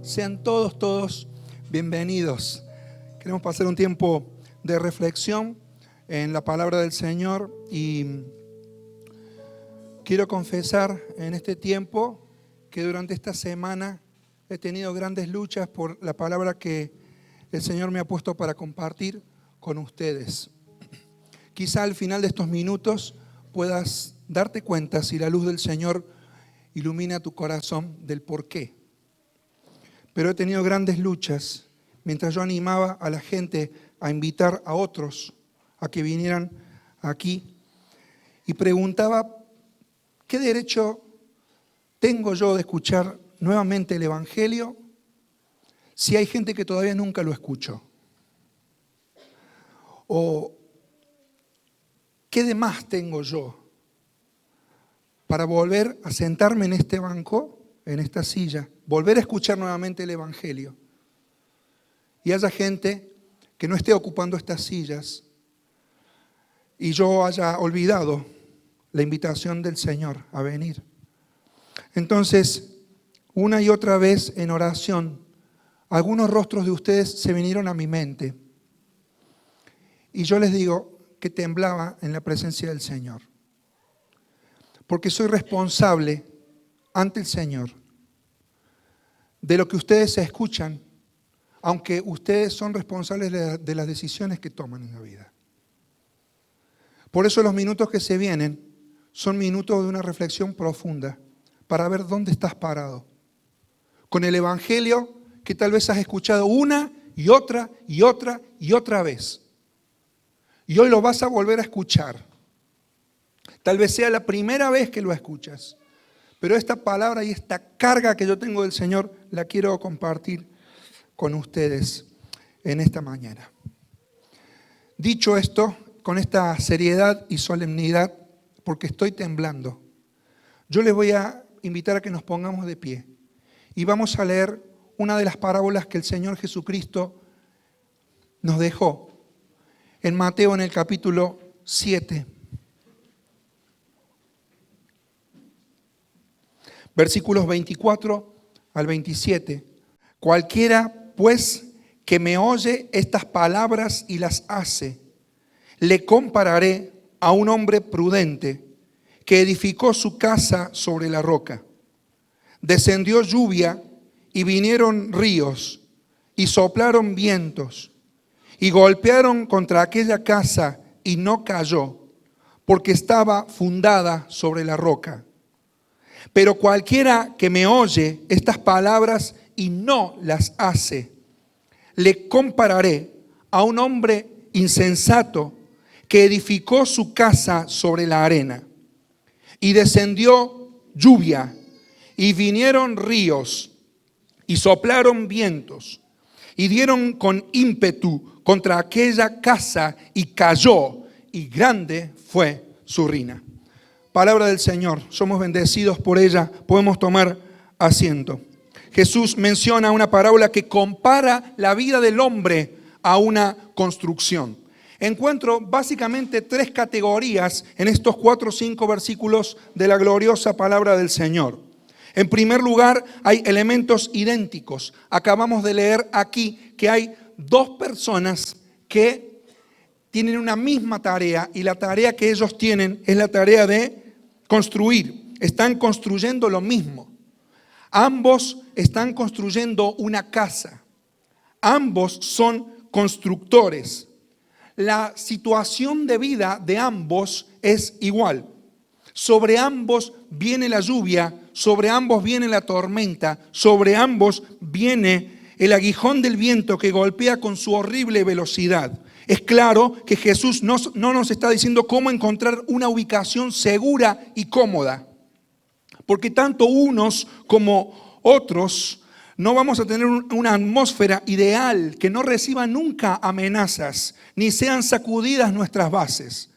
Sean todos bienvenidos. Queremos pasar un tiempo de reflexión en la palabra del Señor y quiero confesar en este tiempo que durante esta semana he tenido grandes luchas por la palabra que el Señor me ha puesto para compartir con ustedes. Quizá al final de estos minutos puedas darte cuenta si la luz del Señor ilumina tu corazón del por qué. Pero he tenido grandes luchas mientras yo animaba a la gente a invitar a otros a que vinieran aquí y preguntaba, ¿qué derecho tengo yo de escuchar nuevamente el Evangelio si hay gente que todavía nunca lo escuchó? ¿O qué de más tengo yo para volver a sentarme en este banco, en esta silla, volver a escuchar nuevamente el Evangelio? Y haya gente que no esté ocupando estas sillas y yo haya olvidado la invitación del Señor a venir. Entonces, una y otra vez en oración, algunos rostros de ustedes se vinieron a mi mente. Y yo les digo que temblaba en la presencia del Señor. Porque soy responsable ante el Señor de lo que ustedes escuchan, aunque ustedes son responsables de las decisiones que toman en la vida. Por eso los minutos que se vienen son minutos de una reflexión profunda para ver dónde estás parado. Con el Evangelio que tal vez has escuchado una y otra y otra y otra vez. Y hoy lo vas a volver a escuchar. Tal vez sea la primera vez que lo escuchas. Pero esta palabra y esta carga que yo tengo del Señor la quiero compartir con ustedes en esta mañana. Dicho esto, con esta seriedad y solemnidad, porque estoy temblando, yo les voy a invitar a que nos pongamos de pie y vamos a leer una de las parábolas que el Señor Jesucristo nos dejó en Mateo en el capítulo 7. Versículos 24 al 27. Cualquiera, pues, que me oye estas palabras y las hace, le compararé a un hombre prudente que edificó su casa sobre la roca. Descendió lluvia y vinieron ríos y soplaron vientos y golpearon contra aquella casa y no cayó, porque estaba fundada sobre la roca. Pero cualquiera que me oye estas palabras y no las hace, le compararé a un hombre insensato que edificó su casa sobre la arena. Y descendió lluvia, y vinieron ríos, y soplaron vientos, y dieron con ímpetu contra aquella casa, y cayó, y grande fue su ruina. Palabra del Señor, somos bendecidos por ella, podemos tomar asiento. Jesús menciona una parábola que compara la vida del hombre a una construcción. Encuentro básicamente tres categorías en estos 4 o 5 versículos de la gloriosa palabra del Señor. En primer lugar, hay elementos idénticos. Acabamos de leer aquí que hay 2 personas que tienen una misma tarea y la tarea que ellos tienen es la tarea de construir. Están construyendo lo mismo. Ambos están construyendo una casa. Ambos son constructores. La situación de vida de ambos es igual. Sobre ambos viene la lluvia, sobre ambos viene la tormenta, sobre ambos viene el aguijón del viento que golpea con su horrible velocidad. Es claro que Jesús no nos está diciendo cómo encontrar una ubicación segura y cómoda. Porque tanto unos como otros no vamos a tener una atmósfera ideal que no reciba nunca amenazas, ni sean sacudidas nuestras bases.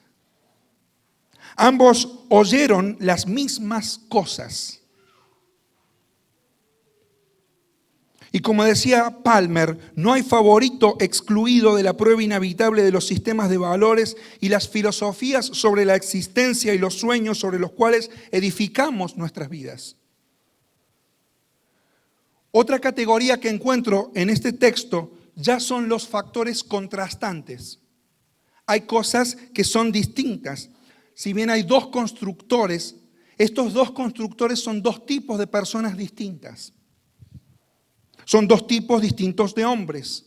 Ambos oyeron las mismas cosas. Y como decía Palmer, no hay favorito excluido de la prueba inevitable de los sistemas de valores y las filosofías sobre la existencia y los sueños sobre los cuales edificamos nuestras vidas. Otra categoría que encuentro en este texto ya son los factores contrastantes. Hay cosas que son distintas. Si bien hay dos constructores, estos dos constructores son dos tipos de personas distintas. Son dos tipos distintos de hombres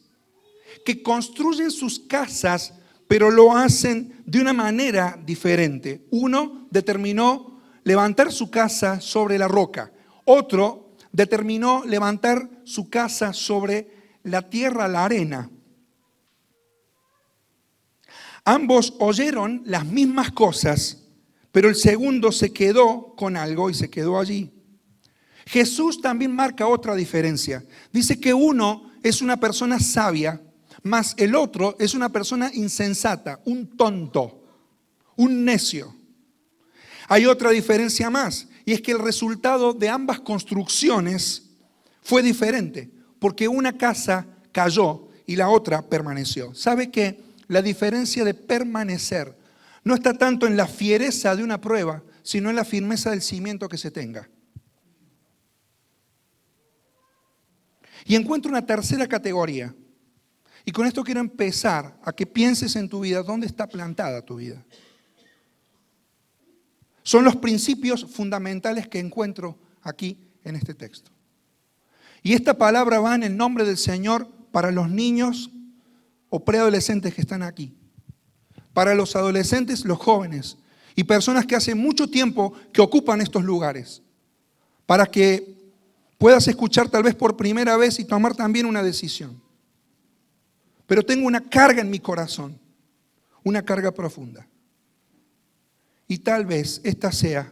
que construyen sus casas, pero lo hacen de una manera diferente. Uno determinó levantar su casa sobre la roca. Otro determinó levantar su casa sobre la tierra, la arena. Ambos oyeron las mismas cosas, pero el segundo se quedó con algo y se quedó allí. Jesús también marca otra diferencia. Dice que uno es una persona sabia, mas el otro es una persona insensata, un tonto, un necio. Hay otra diferencia más, y es que el resultado de ambas construcciones fue diferente, porque una casa cayó y la otra permaneció. ¿Sabe qué? La diferencia de permanecer no está tanto en la fiereza de una prueba, sino en la firmeza del cimiento que se tenga. Y encuentro una tercera categoría. Y con esto quiero empezar a que pienses en tu vida, ¿dónde está plantada tu vida? Son los principios fundamentales que encuentro aquí en este texto. Y esta palabra va en el nombre del Señor para los niños o preadolescentes que están aquí. Para los adolescentes, los jóvenes y personas que hace mucho tiempo que ocupan estos lugares. Para que puedas escuchar tal vez por primera vez y tomar también una decisión. Pero tengo una carga en mi corazón, una carga profunda. Y tal vez esta sea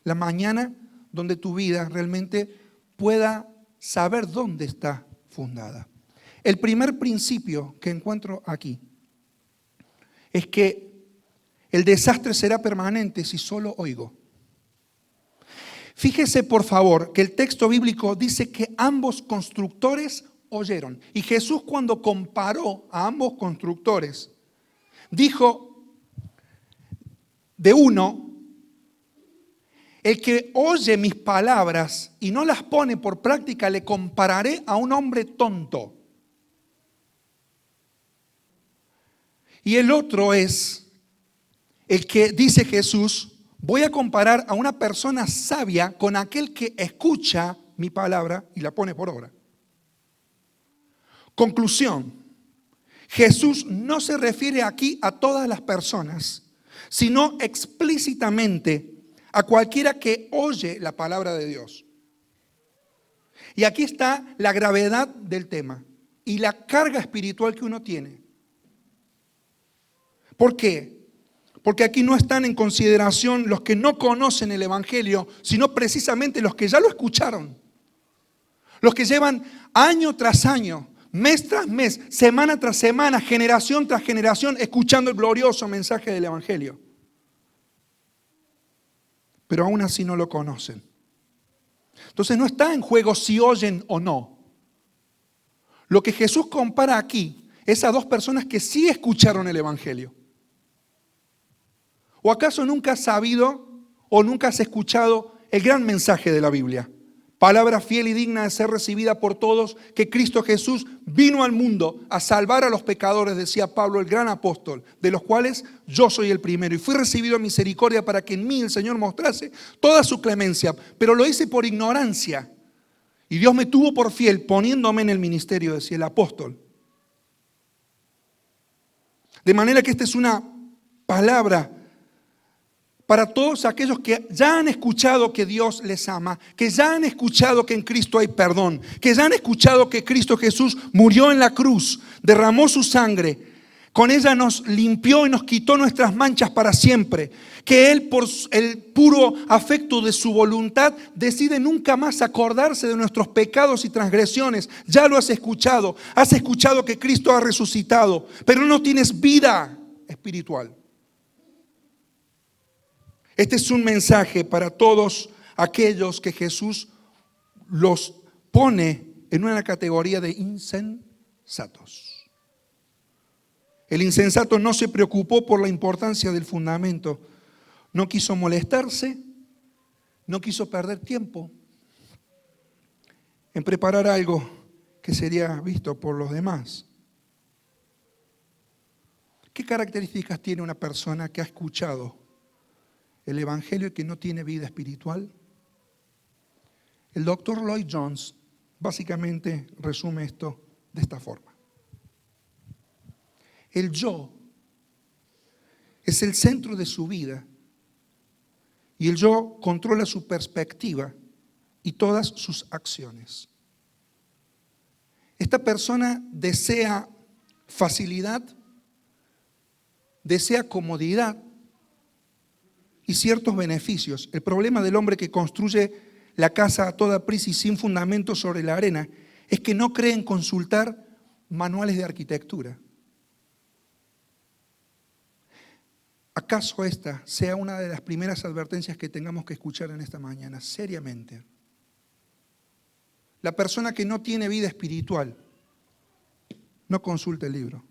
la mañana donde tu vida realmente pueda saber dónde está fundada. El primer principio que encuentro aquí es que el desastre será permanente si solo oigo. Fíjese por favor que el texto bíblico dice que ambos constructores oyeron. Y Jesús, cuando comparó a ambos constructores, dijo de uno: el que oye mis palabras y no las pone por práctica, le compararé a un hombre tonto. Y el otro es el que dice Jesús: voy a comparar a una persona sabia con aquel que escucha mi palabra y la pone por obra. Conclusión: Jesús no se refiere aquí a todas las personas, sino explícitamente a cualquiera que oye la palabra de Dios. Y aquí está la gravedad del tema y la carga espiritual que uno tiene. ¿Por qué? Porque aquí no están en consideración los que no conocen el Evangelio, sino precisamente los que ya lo escucharon. Los que llevan año tras año, mes tras mes, semana tras semana, generación tras generación, escuchando el glorioso mensaje del Evangelio. Pero aún así no lo conocen. Entonces no está en juego si oyen o no. Lo que Jesús compara aquí es a dos personas que sí escucharon el Evangelio. ¿O acaso nunca has sabido o nunca has escuchado el gran mensaje de la Biblia? Palabra fiel y digna de ser recibida por todos, que Cristo Jesús vino al mundo a salvar a los pecadores, decía Pablo, el gran apóstol, de los cuales yo soy el primero. Y fui recibido en misericordia para que en mí el Señor mostrase toda su clemencia. Pero lo hice por ignorancia. Y Dios me tuvo por fiel poniéndome en el ministerio, decía el apóstol. De manera que esta es una palabra para todos aquellos que ya han escuchado que Dios les ama, que ya han escuchado que en Cristo hay perdón, que ya han escuchado que Cristo Jesús murió en la cruz, derramó su sangre, con ella nos limpió y nos quitó nuestras manchas para siempre, que Él por el puro afecto de su voluntad decide nunca más acordarse de nuestros pecados y transgresiones. Ya lo has escuchado que Cristo ha resucitado, pero no tienes vida espiritual. Este es un mensaje para todos aquellos que Jesús los pone en una categoría de insensatos. El insensato no se preocupó por la importancia del fundamento, no quiso molestarse, no quiso perder tiempo. en preparar algo que sería visto por los demás. ¿Qué características tiene una persona que ha escuchado el Evangelio y que no tiene vida espiritual? El doctor Lloyd Jones básicamente resume esto de esta forma. El yo es el centro de su vida y el yo controla su perspectiva y todas sus acciones. Esta persona desea facilidad, desea comodidad y ciertos beneficios. El problema del hombre que construye la casa a toda prisa y sin fundamento sobre la arena es que no cree en consultar manuales de arquitectura. ¿Acaso esta sea una de las primeras advertencias que tengamos que escuchar en esta mañana? Seriamente. La persona que no tiene vida espiritual no consulta el libro.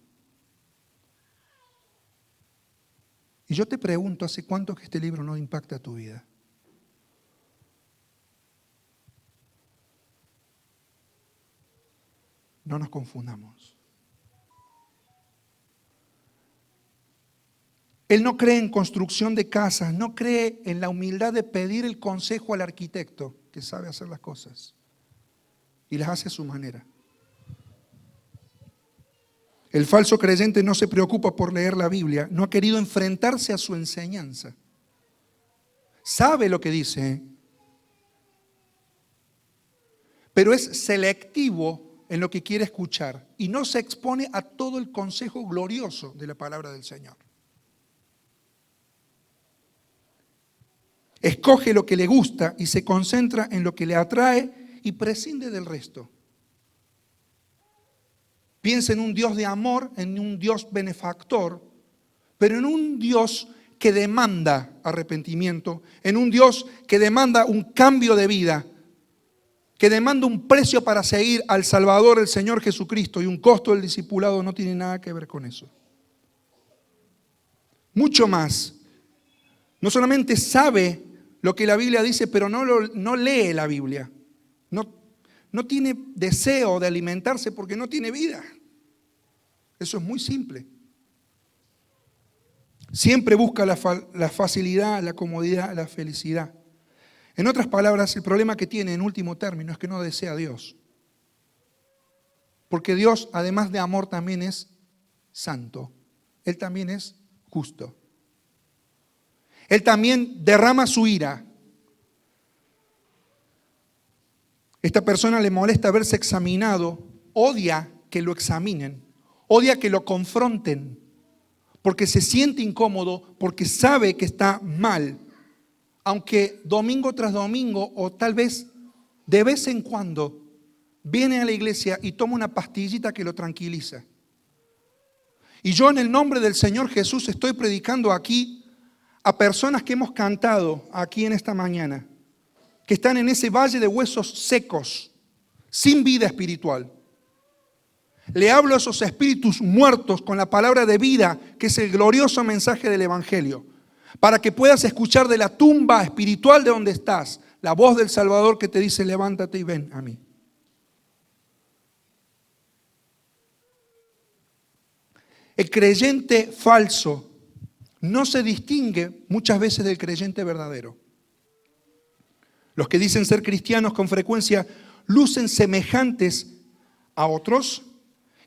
Y yo te pregunto, ¿hace cuánto que este libro no impacta tu vida? No nos confundamos. Él no cree en construcción de casas, no cree en la humildad de pedir el consejo al arquitecto que sabe hacer las cosas y las hace a su manera. El falso creyente no se preocupa por leer la Biblia, no ha querido enfrentarse a su enseñanza. Sabe lo que dice, pero es selectivo en lo que quiere escuchar y no se expone a todo el consejo glorioso de la palabra del Señor. Escoge lo que le gusta y se concentra en lo que le atrae y prescinde del resto. Piensa en un Dios de amor, en un Dios benefactor, pero en un Dios que demanda arrepentimiento, en un Dios que demanda un cambio de vida, que demanda un precio para seguir al Salvador, el Señor Jesucristo, y un costo del discipulado no tiene nada que ver con eso. Mucho más, no solamente sabe lo que la Biblia dice, pero no lee la Biblia. No tiene deseo de alimentarse porque no tiene vida. Eso es muy simple. Siempre busca la facilidad, la comodidad, la felicidad. En otras palabras, el problema que tiene en último término es que no desea a Dios. Porque Dios, además de amor, también es santo. Él también es justo. Él también derrama su ira. Esta persona le molesta verse examinado, odia que lo examinen, odia que lo confronten, porque se siente incómodo, porque sabe que está mal, aunque domingo tras domingo o tal vez de vez en cuando viene a la iglesia y toma una pastillita que lo tranquiliza. Y yo en el nombre del Señor Jesús estoy predicando aquí a personas que hemos cantado aquí en esta mañana, que están en ese valle de huesos secos, sin vida espiritual. Le hablo a esos espíritus muertos con la palabra de vida, que es el glorioso mensaje del Evangelio, para que puedas escuchar de la tumba espiritual de donde estás, la voz del Salvador que te dice: levántate y ven a mí. El creyente falso no se distingue muchas veces del creyente verdadero. Los que dicen ser cristianos con frecuencia lucen semejantes a otros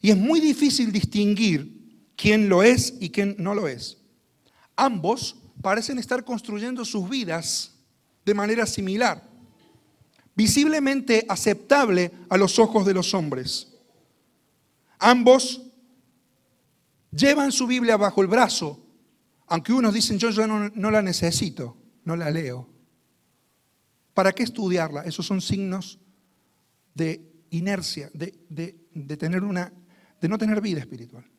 y es muy difícil distinguir quién lo es y quién no lo es. Ambos parecen estar construyendo sus vidas de manera similar, visiblemente aceptable a los ojos de los hombres. Ambos llevan su Biblia bajo el brazo, aunque unos dicen: yo ya no la necesito, no la leo. ¿Para qué estudiarla? Esos son signos de inercia, de no tener vida espiritual.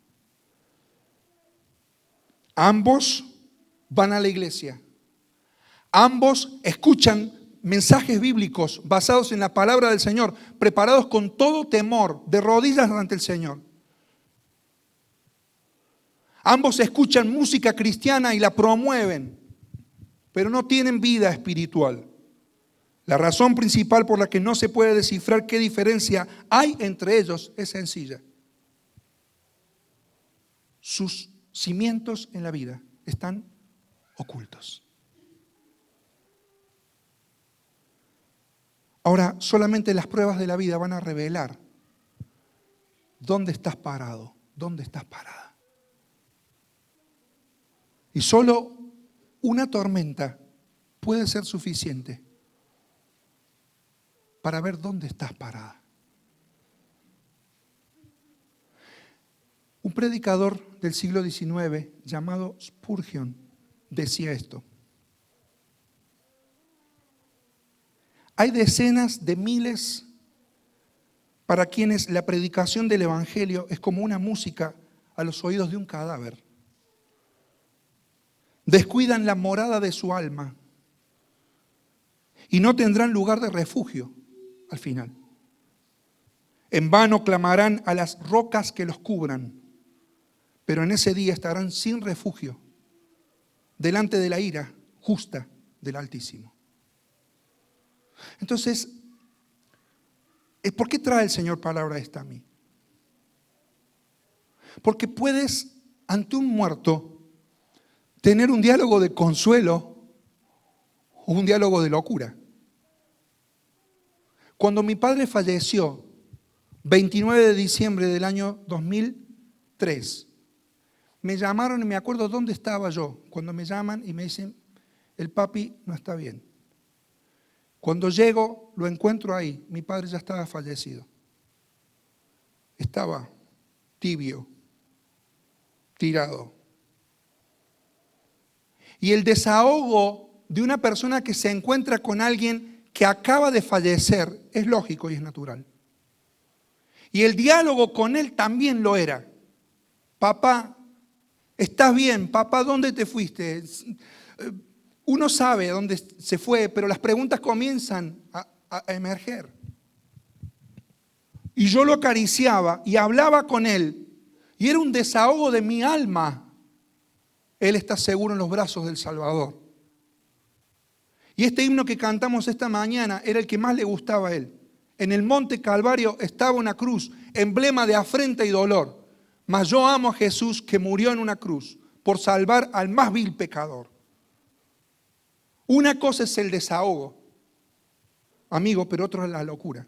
Ambos van a la iglesia. Ambos escuchan mensajes bíblicos basados en la palabra del Señor, preparados con todo temor, de rodillas ante el Señor. Ambos escuchan música cristiana y la promueven, pero no tienen vida espiritual. La razón principal por la que no se puede descifrar qué diferencia hay entre ellos es sencilla. Sus cimientos en la vida están ocultos. Ahora, solamente las pruebas de la vida van a revelar dónde estás parado, dónde estás parada. Y solo una tormenta puede ser suficiente para ver dónde estás parada. Un predicador del siglo XIX llamado Spurgeon decía esto: hay decenas de miles para quienes la predicación del Evangelio es como una música a los oídos de un cadáver. Descuidan la morada de su alma y no tendrán lugar de refugio al final. En vano clamarán a las rocas que los cubran, pero en ese día estarán sin refugio delante de la ira justa del Altísimo. Entonces, ¿por qué trae el Señor palabra esta a mí? Porque puedes, ante un muerto, tener un diálogo de consuelo o un diálogo de locura. Cuando mi padre falleció, 29 de diciembre del año 2003, me llamaron y me acuerdo dónde estaba yo. Cuando me llaman y me dicen, el papi no está bien. Cuando llego, lo encuentro ahí. Mi padre ya estaba fallecido. Estaba tibio, tirado. Y el desahogo de una persona que se encuentra con alguien que acaba de fallecer es lógico y es natural. Y el diálogo con él también lo era. Papá, ¿estás bien? Papá, ¿dónde te fuiste? Uno sabe dónde se fue, pero las preguntas comienzan a emerger. Y yo lo acariciaba y hablaba con él. Y era un desahogo de mi alma. Él está seguro en los brazos del Salvador. Y este himno que cantamos esta mañana era el que más le gustaba a él. En el monte Calvario estaba una cruz, emblema de afrenta y dolor. Mas yo amo a Jesús que murió en una cruz por salvar al más vil pecador. Una cosa es el desahogo, amigo, pero otra es la locura.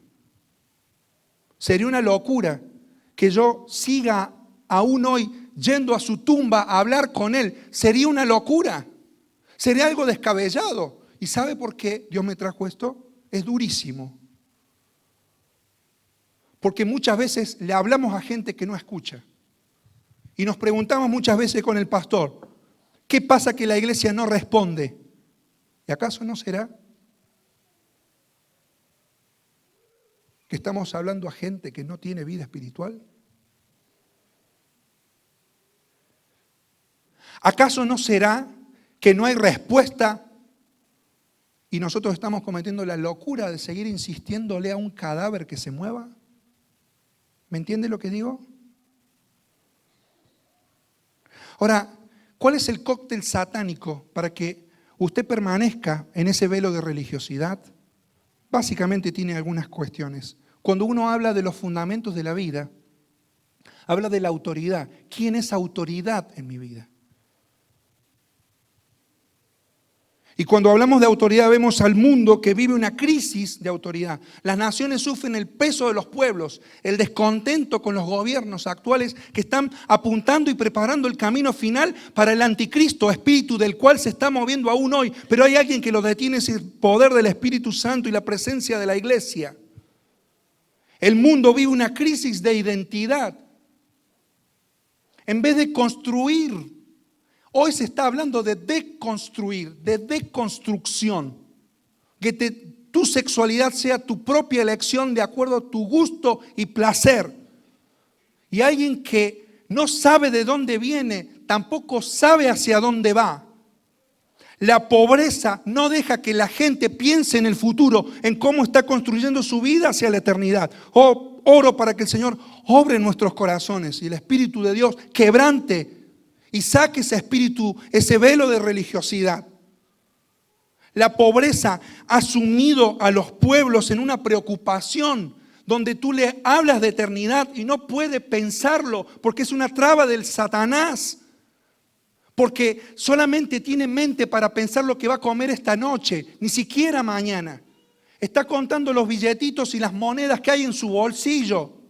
Sería una locura que yo siga aún hoy yendo a su tumba a hablar con él. Sería una locura. Sería algo descabellado. ¿Y sabe por qué Dios me trajo esto? Es durísimo. Porque muchas veces le hablamos a gente que no escucha. Y nos preguntamos muchas veces con el pastor, ¿qué pasa que la iglesia no responde? ¿Y acaso no será que estamos hablando a gente que no tiene vida espiritual? ¿Acaso no será que no hay respuesta y nosotros estamos cometiendo la locura de seguir insistiéndole a un cadáver que se mueva? ¿Me entiende lo que digo? Ahora, ¿cuál es el cóctel satánico para que usted permanezca en ese velo de religiosidad? Básicamente tiene algunas cuestiones. Cuando uno habla de los fundamentos de la vida, habla de la autoridad. ¿Quién es autoridad en mi vida? Y cuando hablamos de autoridad vemos al mundo que vive una crisis de autoridad. Las naciones sufren el peso de los pueblos, el descontento con los gobiernos actuales que están apuntando y preparando el camino final para el anticristo, espíritu del cual se está moviendo aún hoy. Pero hay alguien que lo detiene, es el poder del Espíritu Santo y la presencia de la iglesia. El mundo vive una crisis de identidad. En vez de construir, hoy se está hablando de deconstruir, de deconstrucción. Que tu sexualidad sea tu propia elección de acuerdo a tu gusto y placer. Y alguien que no sabe de dónde viene, tampoco sabe hacia dónde va. La pobreza no deja que la gente piense en el futuro, en cómo está construyendo su vida hacia la eternidad. Oro para que el Señor obre en nuestros corazones y el Espíritu de Dios quebrante y saque ese espíritu, ese velo de religiosidad. La pobreza ha sumido a los pueblos en una preocupación donde tú le hablas de eternidad y no puede pensarlo porque es una traba del Satanás. Porque solamente tiene mente para pensar lo que va a comer esta noche, ni siquiera mañana. Está contando los billetitos y las monedas que hay en su bolsillo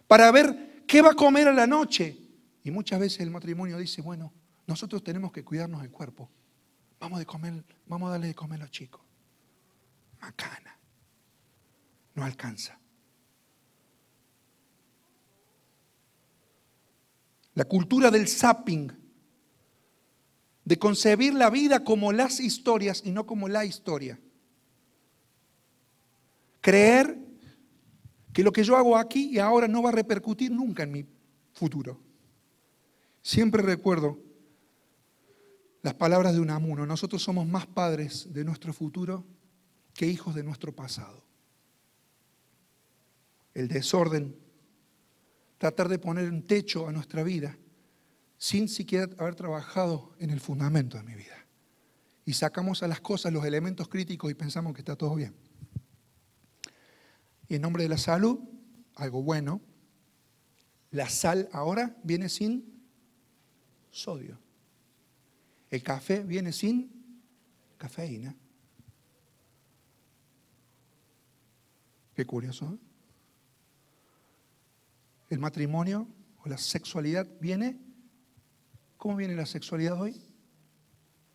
para ver qué va a comer a la noche. Y muchas veces el matrimonio dice, bueno, nosotros tenemos que cuidarnos del cuerpo. Vamos a darle de comer a los chicos. Macana. No alcanza. La cultura del zapping, de concebir la vida como las historias y no como la historia. Creer que lo que yo hago aquí y ahora no va a repercutir nunca en mi futuro. Siempre recuerdo las palabras de Unamuno: nosotros somos más padres de nuestro futuro que hijos de nuestro pasado. El desorden, tratar de poner un techo a nuestra vida sin siquiera haber trabajado en el fundamento de mi vida. Y sacamos a las cosas los elementos críticos y pensamos que está todo bien. Y en nombre de la salud, algo bueno, la sal ahora viene sin sodio. El café viene sin cafeína. Qué curioso, ¿eh? El matrimonio o la sexualidad viene, ¿cómo viene la sexualidad hoy?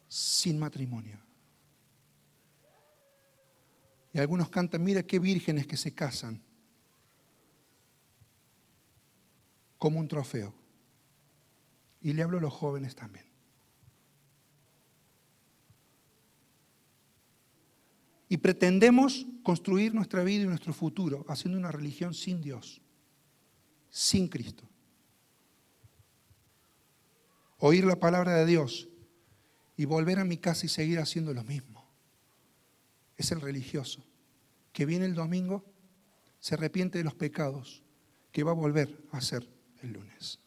Sin matrimonio. Y algunos cantan, mira qué vírgenes que se casan, como un trofeo. Y le hablo a los jóvenes también. Y pretendemos construir nuestra vida y nuestro futuro haciendo una religión sin Dios, sin Cristo. Oír la palabra de Dios y volver a mi casa y seguir haciendo lo mismo. Es el religioso que viene el domingo, se arrepiente de los pecados, que va a volver a hacer el lunes.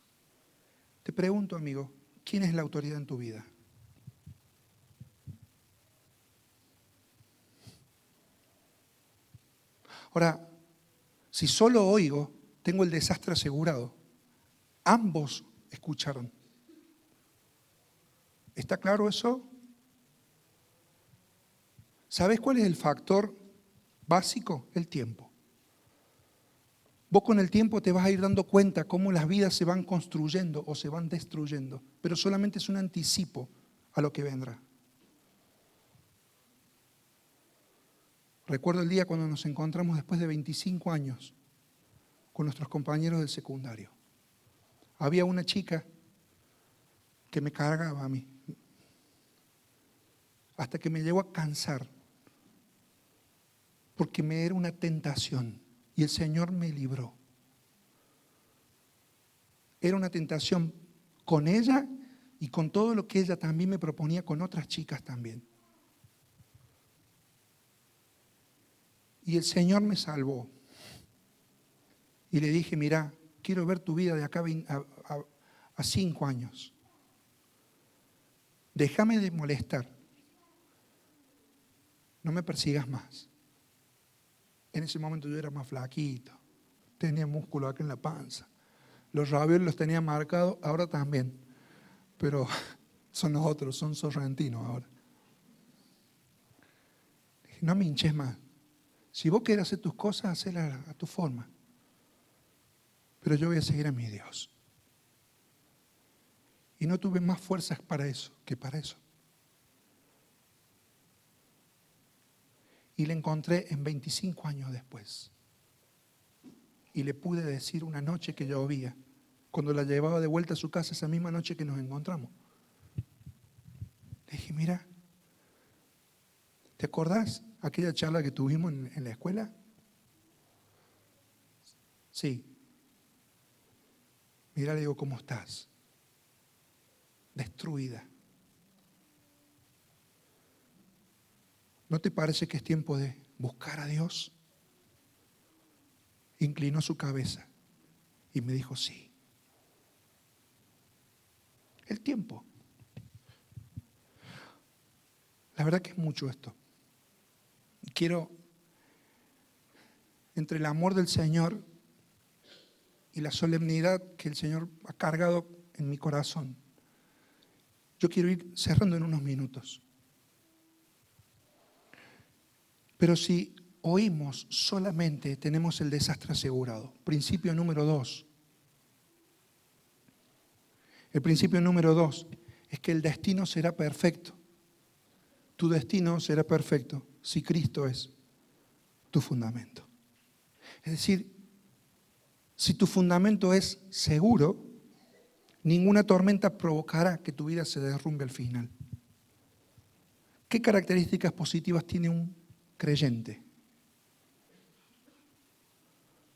Te pregunto, amigo, ¿quién es la autoridad en tu vida? Ahora, si solo oigo, tengo el desastre asegurado. Ambos escucharon. ¿Está claro eso? ¿Sabes cuál es el factor básico? El tiempo. Vos con el tiempo te vas a ir dando cuenta cómo las vidas se van construyendo o se van destruyendo, pero solamente es un anticipo a lo que vendrá. Recuerdo el día cuando nos encontramos después de 25 años con nuestros compañeros del secundario. Había una chica que me cargaba a mí, hasta que me llegó a cansar, porque me era una tentación y el Señor me libró. Era una tentación con ella y con todo lo que ella también me proponía con otras chicas también. Y el Señor me salvó. Y le dije, mira, quiero ver tu vida de acá a 5 años. Déjame de molestar. No me persigas más. En ese momento yo era más flaquito. Tenía músculo acá en la panza. Los ravioles los tenía marcados, ahora también. Pero son los otros, son sorrentinos ahora. Dije, no me hinches más. Si vos querés hacer tus cosas, hacelas a tu forma. Pero yo voy a seguir a mi Dios. Y no tuve más fuerzas para eso que para eso. Y le encontré en 25 años después. Y le pude decir una noche que llovía, cuando la llevaba de vuelta a su casa esa misma noche que nos encontramos. Le dije, mira, ¿te acordás aquella charla que tuvimos en la escuela? Sí. Mira, le digo, ¿cómo estás? Destruida. ¿No te parece que es tiempo de buscar a Dios? Inclinó su cabeza y me dijo, sí. El tiempo. La verdad que es mucho esto. Quiero, entre el amor del Señor y la solemnidad que el Señor ha cargado en mi corazón, yo quiero ir cerrando en unos minutos. Pero si oímos solamente, tenemos el desastre asegurado. Principio número 2. El principio número 2 es que el destino será perfecto. Tu destino será perfecto si Cristo es tu fundamento. Es decir, si tu fundamento es seguro, ninguna tormenta provocará que tu vida se derrumbe al final. ¿Qué características positivas tiene un creyente?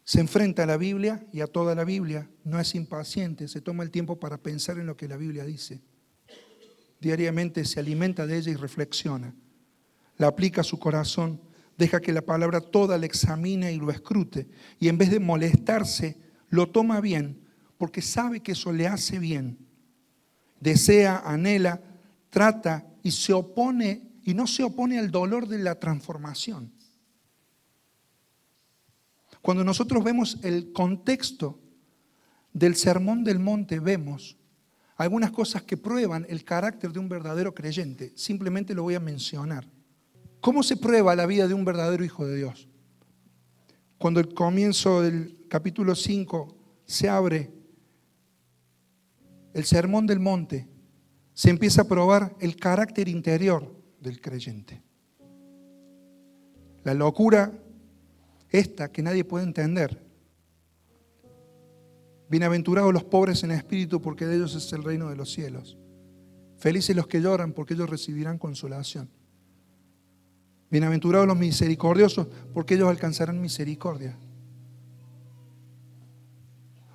Se enfrenta a la Biblia y a toda la Biblia, no es impaciente, se toma el tiempo para pensar en lo que la Biblia dice. Diariamente se alimenta de ella y reflexiona. La aplica a su corazón, deja que la palabra toda la examine y lo escrute. Y en vez de molestarse, lo toma bien, porque sabe que eso le hace bien. Desea, anhela, trata y se opone, y no se opone al dolor de la transformación. Cuando nosotros vemos el contexto del Sermón del Monte, vemos algunas cosas que prueban el carácter de un verdadero creyente. Simplemente lo voy a mencionar. ¿Cómo se prueba la vida de un verdadero hijo de Dios? Cuando el comienzo del capítulo 5 se abre el Sermón del Monte, se empieza a probar el carácter interior del creyente. La locura esta que nadie puede entender. Bienaventurados los pobres en espíritu, porque de ellos es el reino de los cielos. Felices los que lloran, porque ellos recibirán consolación. Bienaventurados los misericordiosos, porque ellos alcanzarán misericordia.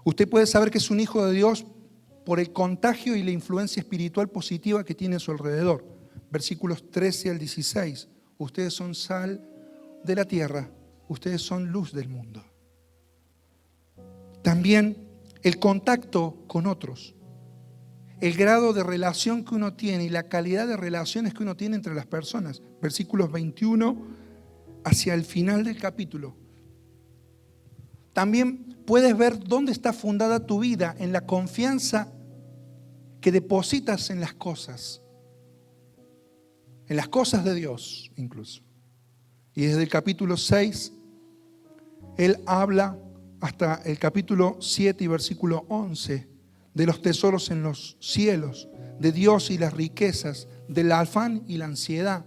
Usted puede saber que es un hijo de Dios por el contagio y la influencia espiritual positiva que tiene a su alrededor. Versículos 13 al 16. Ustedes son sal de la tierra, ustedes son luz del mundo. También el contacto con otros, el grado de relación que uno tiene y la calidad de relaciones que uno tiene entre las personas. Versículos 21 hacia el final del capítulo. También puedes ver dónde está fundada tu vida, en la confianza que depositas en las cosas de Dios incluso. Y desde el capítulo 6, él habla hasta el capítulo 7 y versículo 11 de los tesoros en los cielos, de Dios y las riquezas, del afán y la ansiedad.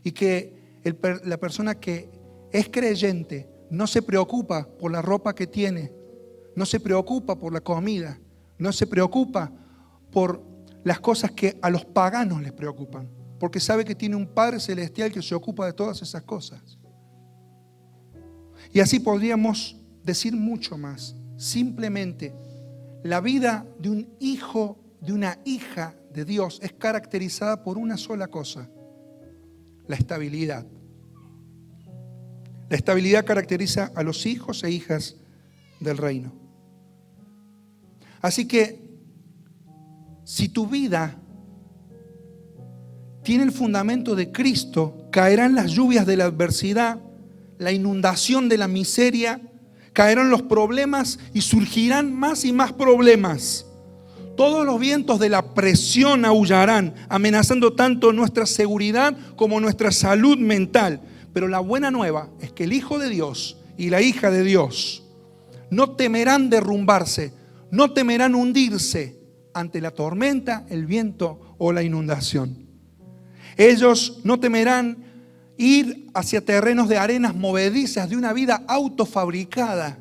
Y que la persona que es creyente no se preocupa por la ropa que tiene, no se preocupa por la comida, no se preocupa por las cosas que a los paganos les preocupan, porque sabe que tiene un Padre Celestial que se ocupa de todas esas cosas. Y así podríamos decir mucho más. Simplemente, la vida de un hijo, de una hija de Dios es caracterizada por una sola cosa: la estabilidad. La estabilidad caracteriza a los hijos e hijas del reino. Así que, si tu vida tiene el fundamento de Cristo, caerán las lluvias de la adversidad, la inundación de la miseria, caerán los problemas y surgirán más y más problemas. Todos los vientos de la presión aullarán, amenazando tanto nuestra seguridad como nuestra salud mental. Pero la buena nueva es que el Hijo de Dios y la hija de Dios no temerán derrumbarse, no temerán hundirse ante la tormenta, el viento o la inundación. Ellos no temerán ir hacia terrenos de arenas movedizas de una vida autofabricada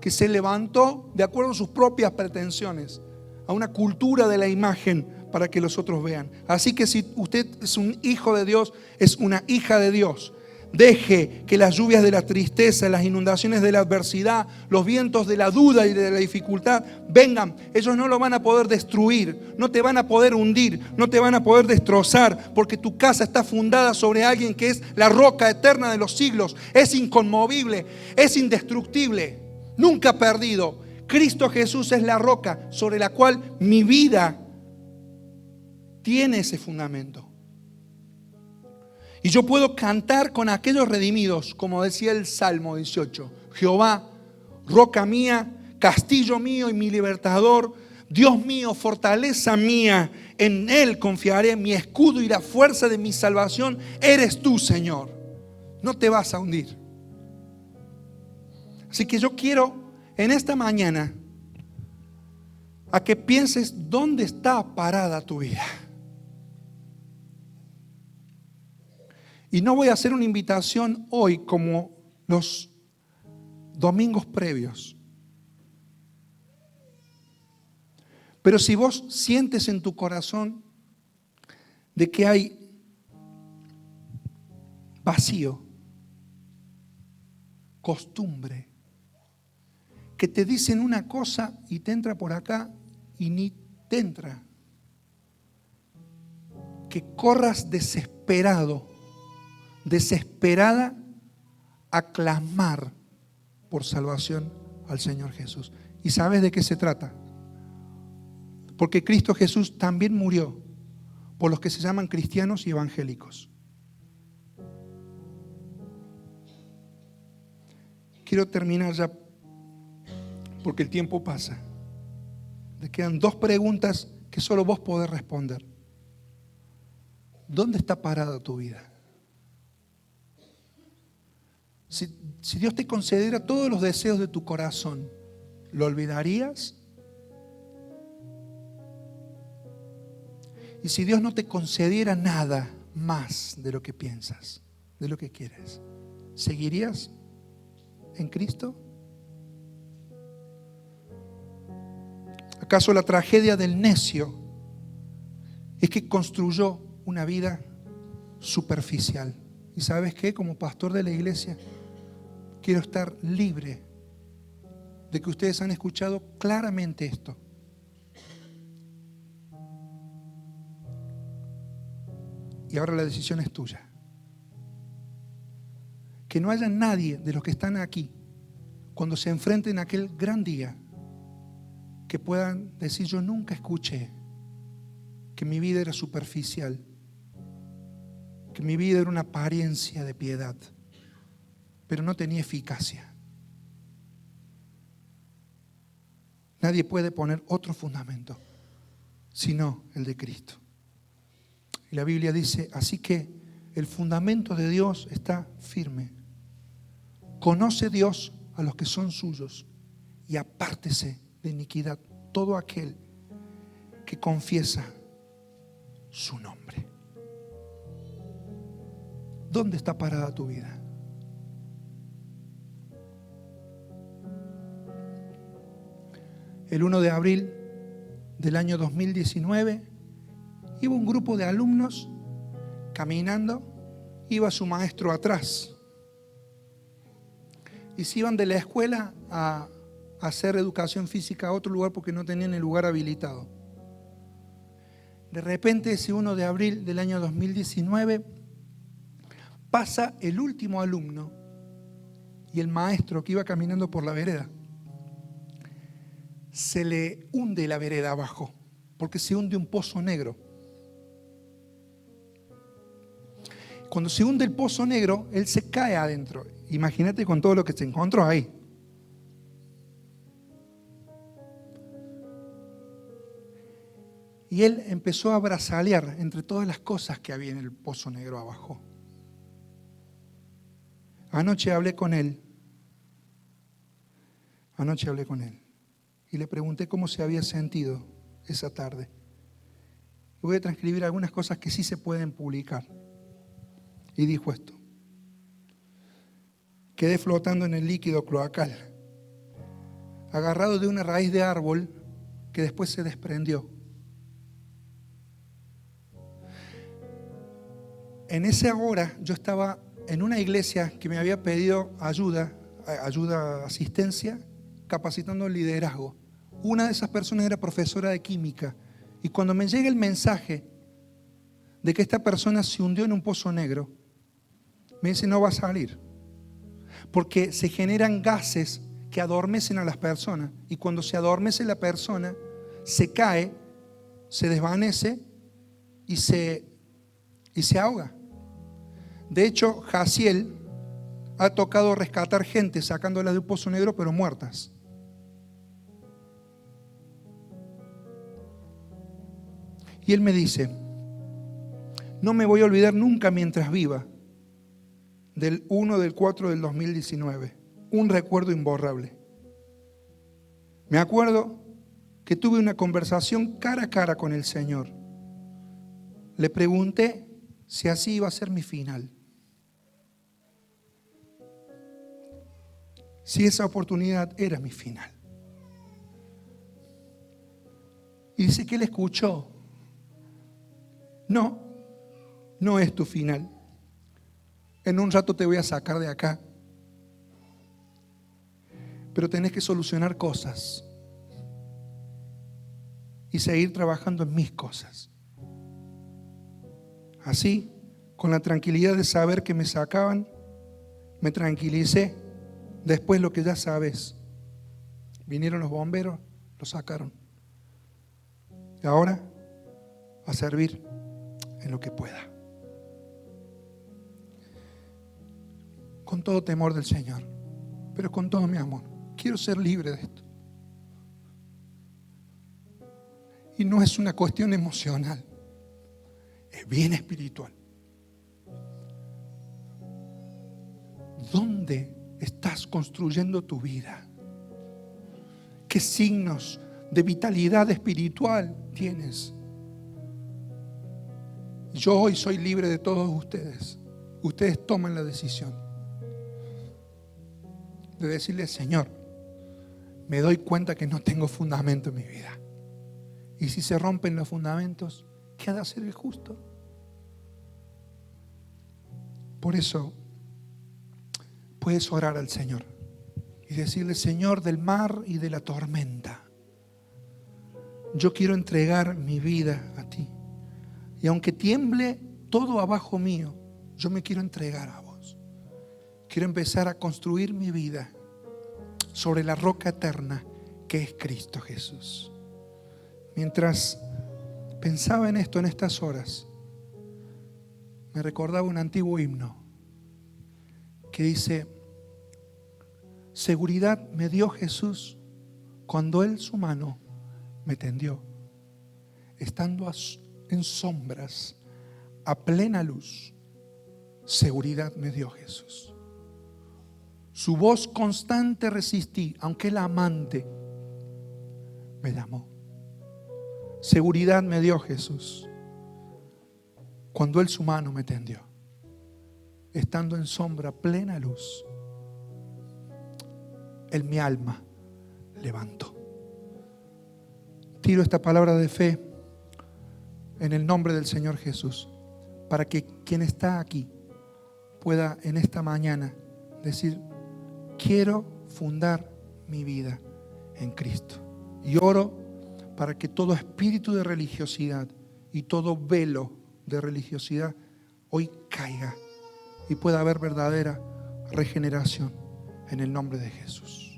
que se levantó de acuerdo a sus propias pretensiones, a una cultura de la imagen para que los otros vean. Así que si usted es un hijo de Dios, es una hija de Dios, deje que las lluvias de la tristeza, las inundaciones de la adversidad, los vientos de la duda y de la dificultad vengan. Ellos no lo van a poder destruir, no te van a poder hundir, no te van a poder destrozar, porque tu casa está fundada sobre alguien que es la roca eterna de los siglos. Es inconmovible, es indestructible, nunca perdido. Cristo Jesús es la roca sobre la cual mi vida tiene ese fundamento. Y yo puedo cantar con aquellos redimidos, como decía el Salmo 18. Jehová, roca mía, castillo mío y mi libertador, Dios mío, fortaleza mía, en Él confiaré, mi escudo y la fuerza de mi salvación, eres tú, Señor. No te vas a hundir. Así que yo quiero en esta mañana a que pienses dónde está parada tu vida. Y no voy a hacer una invitación hoy como los domingos previos. Pero si vos sientes en tu corazón de que hay vacío, costumbre, que te dicen una cosa y te entra por acá y ni te entra, que corras desesperado, desesperada a clamar por salvación al Señor Jesús. ¿Y sabes de qué se trata? Porque Cristo Jesús también murió por los que se llaman cristianos y evangélicos. Quiero terminar ya porque el tiempo pasa. Te quedan 2 preguntas que solo vos podés responder. ¿Dónde está parada tu vida? Si Dios te concediera todos los deseos de tu corazón, ¿lo olvidarías? Y si Dios no te concediera nada más de lo que piensas, de lo que quieres, ¿seguirías en Cristo? ¿Acaso la tragedia del necio es que construyó una vida superficial? ¿Y sabes qué? Como pastor de la iglesia, quiero estar libre de que ustedes han escuchado claramente esto. Y ahora la decisión es tuya. Que no haya nadie de los que están aquí, cuando se enfrenten a aquel gran día, que puedan decir: yo nunca escuché que mi vida era superficial, que mi vida era una apariencia de piedad, pero no tenía eficacia. Nadie puede poner otro fundamento sino el de Cristo. Y la Biblia dice: así que el fundamento de Dios está firme. Conoce Dios a los que son suyos y apártese de iniquidad todo aquel que confiesa su nombre. ¿Dónde está parada tu vida? El 1 de abril del año 2019 iba un grupo de alumnos caminando, iba su maestro atrás y se iban de la escuela a hacer educación física a otro lugar porque no tenían el lugar habilitado. De repente, ese 1 de abril del año 2019 pasa el último alumno y el maestro que iba caminando por la vereda se le hunde la vereda abajo, porque se hunde un pozo negro. Cuando se hunde el pozo negro, él se cae adentro. Imagínate con todo lo que se encontró ahí. Y él empezó a brazalear entre todas las cosas que había en el pozo negro abajo. Anoche hablé con él. Y le pregunté cómo se había sentido esa tarde. Y voy a transcribir algunas cosas que sí se pueden publicar. Y dijo esto: quedé flotando en el líquido cloacal, agarrado de una raíz de árbol que después se desprendió. En esa hora yo estaba en una iglesia que me había pedido ayuda, asistencia, capacitando el liderazgo. Una de esas personas era profesora de química. Y cuando me llega el mensaje de que esta persona se hundió en un pozo negro, me dice: no va a salir, porque se generan gases que adormecen a las personas, y cuando se adormece la persona, se cae, se desvanece y se ahoga. De hecho, Jaciel ha tocado rescatar gente sacándolas de un pozo negro, pero muertas. Y él me dice, no me voy a olvidar nunca mientras viva del 1/4 del 2019. Un recuerdo imborrable. Me acuerdo que tuve una conversación cara a cara con el Señor. Le pregunté si así iba a ser mi final. Si esa oportunidad era mi final. Y dice que él escuchó. No es tu final. En un rato te voy a sacar de acá. Pero tenés que solucionar cosas. Y seguir trabajando en mis cosas. Así, con la tranquilidad de saber que me sacaban, me tranquilicé. Después lo que ya sabes. Vinieron los bomberos, lo sacaron. Y ahora, a servir en lo que pueda. Con todo temor del Señor, pero con todo mi amor. Quiero ser libre de esto. Y no es una cuestión emocional, es bien espiritual. ¿Dónde estás construyendo tu vida? ¿Qué signos de vitalidad espiritual tienes? Yo hoy soy libre de todos ustedes. Ustedes toman la decisión de decirle, Señor, me doy cuenta que no tengo fundamento en mi vida. Y si se rompen los fundamentos, ¿qué ha de hacer el justo? Por eso puedes orar al Señor y decirle, Señor del mar y de la tormenta, yo quiero entregar mi vida a ti. Y aunque tiemble todo abajo mío, yo me quiero entregar a vos. Quiero empezar a construir mi vida sobre la roca eterna que es Cristo Jesús. Mientras pensaba en esto en estas horas, me recordaba un antiguo himno que dice, seguridad me dio Jesús cuando Él su mano me tendió, estando en sombras a plena luz, seguridad me dio Jesús. Su voz constante resistí, aunque el amante me llamó. Seguridad me dio Jesús cuando Él su mano me tendió, estando en sombra plena luz, Él mi alma levantó. Tiro esta palabra de fe en el nombre del Señor Jesús, para que quien está aquí pueda en esta mañana decir, quiero fundar mi vida en Cristo. Y oro para que todo espíritu de religiosidad y todo velo de religiosidad hoy caiga y pueda haber verdadera regeneración en el nombre de Jesús.